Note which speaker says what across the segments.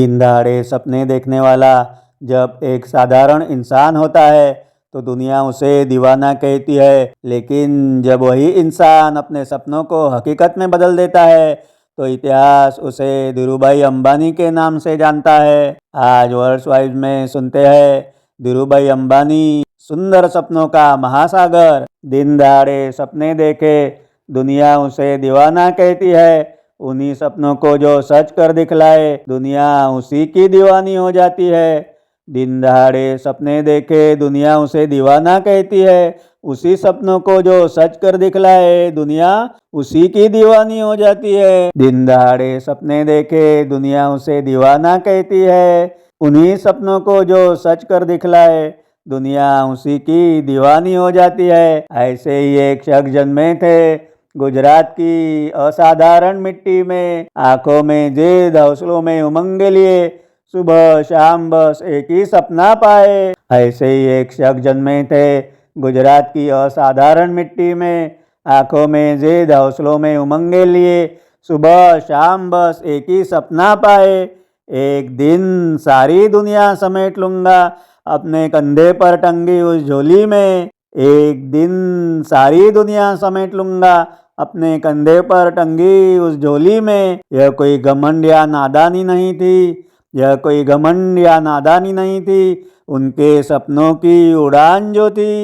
Speaker 1: दिन दहाड़े सपने देखने वाला जब एक साधारण इंसान होता है तो दुनिया उसे दीवाना कहती है, लेकिन जब वही इंसान अपने सपनों को हकीकत में बदल देता है तो इतिहास उसे धीरूभाई अंबानी के नाम से जानता है। आज वर्ल्ड वाइड में सुनते हैं धीरूभाई अंबानी, सुंदर सपनों का महासागर। दिन दहाड़े सपने देखे दुनिया उसे दीवाना कहती है, उन्हीं सपनों को जो सच कर दिखलाए दुनिया उसी की दीवानी हो जाती है। दिन दहाड़े सपने देखे दुनिया उसे दीवाना कहती है, उसी सपनों को जो सच कर दिखलाए दुनिया उसी की दीवानी हो जाती है। दिन दहाड़े सपने देखे दुनिया उसे दीवाना कहती है, उन्हीं सपनों को जो सच कर दिखलाए दुनिया उसी की दीवानी हो जाती है। ऐसे ही एक शख्स जन्मे थे गुजरात की असाधारण मिट्टी में, आंखों में जिद, हौसलों में उमंग लिए, सुबह शाम बस एक ही सपना पाए। ऐसे ही एक शख्स जन्मे थे गुजरात की असाधारण मिट्टी में, आंखों में जिद, हौसलों में उमंग लिए, सुबह शाम बस एक ही सपना पाए। एक दिन सारी दुनिया समेट लूंगा अपने कंधे पर टंगी उस झोली में, एक दिन सारी दुनिया समेट लूंगा अपने कंधे पर टंगी उस झोली में। यह कोई घमंड या नादानी नहीं थी, यह कोई घमंड या नादानी नहीं थी, उनके सपनों की उड़ान जो थी।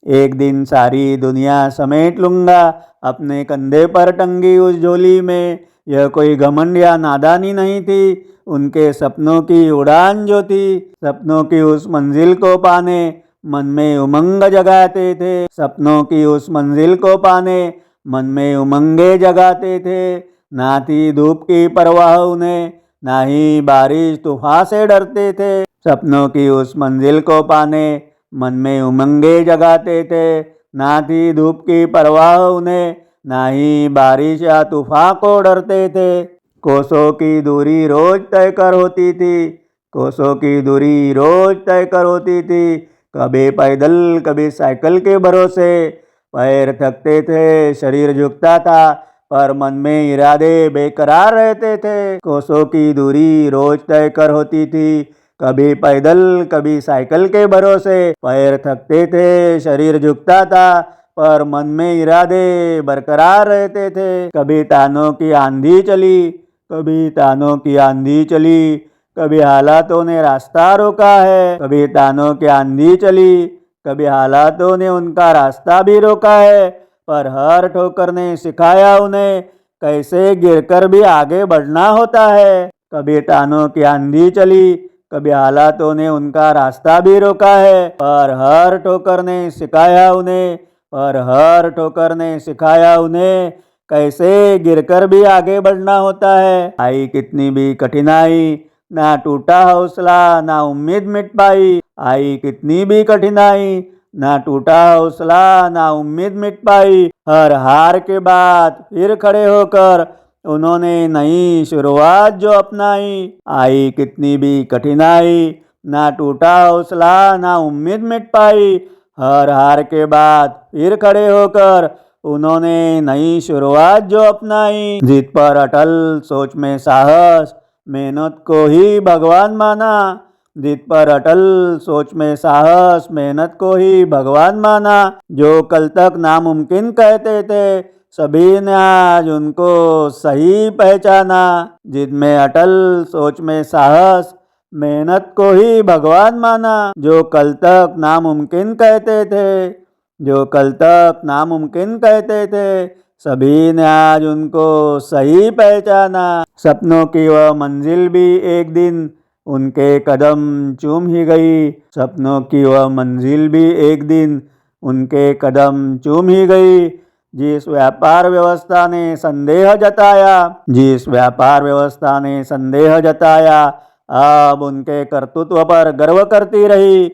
Speaker 1: एक दिन सारी दुनिया समेट लूंगा अपने कंधे पर टंगी उस झोली में, यह कोई घमंड या नादानी नहीं थी, उनके सपनों की उड़ान जो थी। सपनों की उस मंजिल को पाने मन में उमंग जगाते थे, सपनों की उस मंजिल को पाने मन में उमंगे जगाते थे। ना थी धूप की परवाह उन्हें, ना ही बारिश तूफान से डरते थे, सपनों की उस मंजिल को पाने मन में उमंगे जगाते थे। ना थी धूप की परवाह उन्हें, ना ही बारिश या तूफान को डरते थे। कोसों की दूरी रोज तय कर होती थी, कोसों की दूरी रोज तय कर होती थी, कभी पैदल कभी साइकिल के भरोसे। पैर थकते थे, शरीर झुकता था, पर मन में इरादे बेकरार रहते थे। कोसों की दूरी रोज तय कर होती थी, कभी पैदल कभी साइकिल के भरोसे। पैर थकते थे, शरीर झुकता था, पर मन में इरादे बरकरार रहते थे। कभी तानों की आंधी चली, कभी तानों की आंधी चली, कभी हालातों ने रास्ता रोका है, कभी तानों की आंधी चली, कभी हालातों ने उनका रास्ता भी रोका है, पर हर ठोकर ने सिखाया उन्हें कैसे गिरकर भी आगे बढ़ना होता है। कभी तानों की आंधी चली, कभी हालातों ने उनका रास्ता भी रोका है, पर हर ठोकर ने सिखाया उन्हें, पर हर ठोकर ने सिखाया उन्हें कैसे गिरकर भी आगे बढ़ना होता है। आई कितनी भी कठिनाई, ना टूटा हौसला, ना उम्मीद मिट पाई। आई कितनी भी कठिनाई, ना टूटा हौसला, ना उम्मीद मिट पाई। हर हार के बाद फिर खड़े होकर उन्होंने नई शुरुआत जो अपनाई। आई कितनी भी कठिनाई, ना टूटा हौसला, ना उम्मीद मिट पाई। हर हार के बाद फिर खड़े होकर उन्होंने नई शुरुआत जो अपनाई। जीत पर अटल, सोच में साहस, मेहनत को ही भगवान माना। जीत पर अटल, सोच में साहस, मेहनत को ही भगवान माना। जो कल तक नामुमकिन कहते थे, सभी ने आज उनको सही पहचाना। जिद में अटल, सोच में साहस, मेहनत को ही भगवान माना। जो कल तक नामुमकिन कहते थे, जो कल तक नामुमकिन कहते थे, सभी ने आज उनको सही पहचाना। सपनों की वह मंजिल भी एक दिन उनके कदम चूम ही गई, सपनों की वह मंजिल भी एक दिन उनके कदम चूम ही गई। जिस व्यापार व्यवस्था ने संदेह जताया, जिस व्यापार व्यवस्था ने संदेह जताया, अब उनके कर्तृत्व पर गर्व करती रही।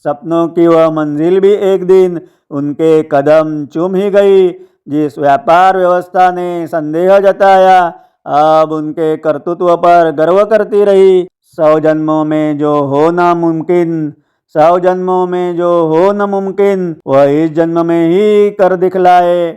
Speaker 1: सपनों की वह मंजिल भी एक दिन उनके कदम चूम ही गई। जिस व्यापार व्यवस्था ने संदेह जताया, अब उनके कर्तृत्व पर गर्व करती रही। 100 जन्मों में जो हो नामुमकिन, 100 जन्मों में जो हो न मुमकिन, वह इस जन्म में ही कर दिखलाए।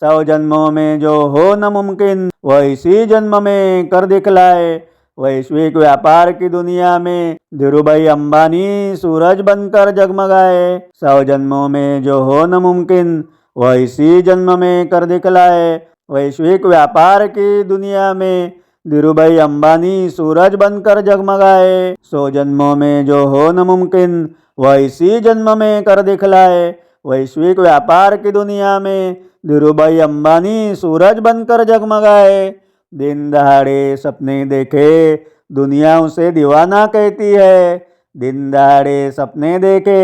Speaker 1: 100 जन्मों में जो हो न मुमकिन, वह इसी जन्म में कर दिखलाए। वैश्विक व्यापार की दुनिया में धीरूभाई अंबानी सूरज बनकर जगमगाए। 100 जन्मों में जो हो न मुमकिन वह इसी जन्म में कर दिखलाए। वैश्विक व्यापार की दुनिया में धीरूभाई अंबानी सूरज बनकर जगमगाए। 100 जन्मों में जो हो न मुमकिन वह इसी जन्म में कर दिखलाए। वैश्विक व्यापार की दुनिया में धीरूभाई अंबानी सूरज बनकर जगमगाए। दिन दहाड़े सपने देखे दुनिया उसे दीवाना कहती है। दिन दहाड़े सपने देखे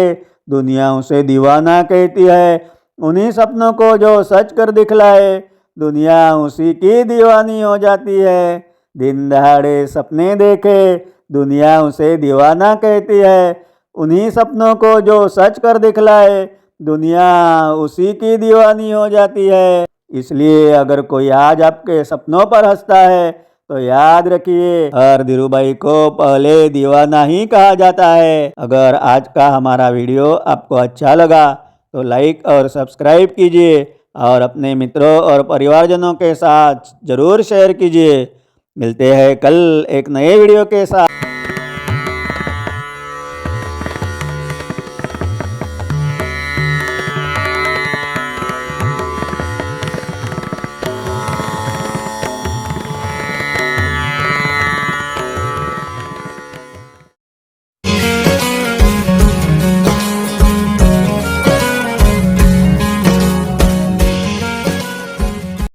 Speaker 1: दुनिया उसे दीवाना कहती है। उन्हीं सपनों को जो सच कर दिखलाए दुनिया उसी की दीवानी हो जाती है। दिन दहाड़े सपने देखे दुनिया उसे दीवाना कहती है। उन्हीं सपनों को जो सच कर दिखलाए दुनिया उसी की दीवानी हो जाती है। इसलिए अगर कोई आज आपके सपनों पर हंसता है तो याद रखिए हर धीरूभाई को पहले दीवाना ही कहा जाता है। अगर आज का हमारा वीडियो आपको अच्छा लगा तो लाइक और सब्सक्राइब कीजिए और अपने मित्रों और परिवारजनों के साथ ज़रूर शेयर कीजिए। मिलते हैं कल एक नए वीडियो के साथ।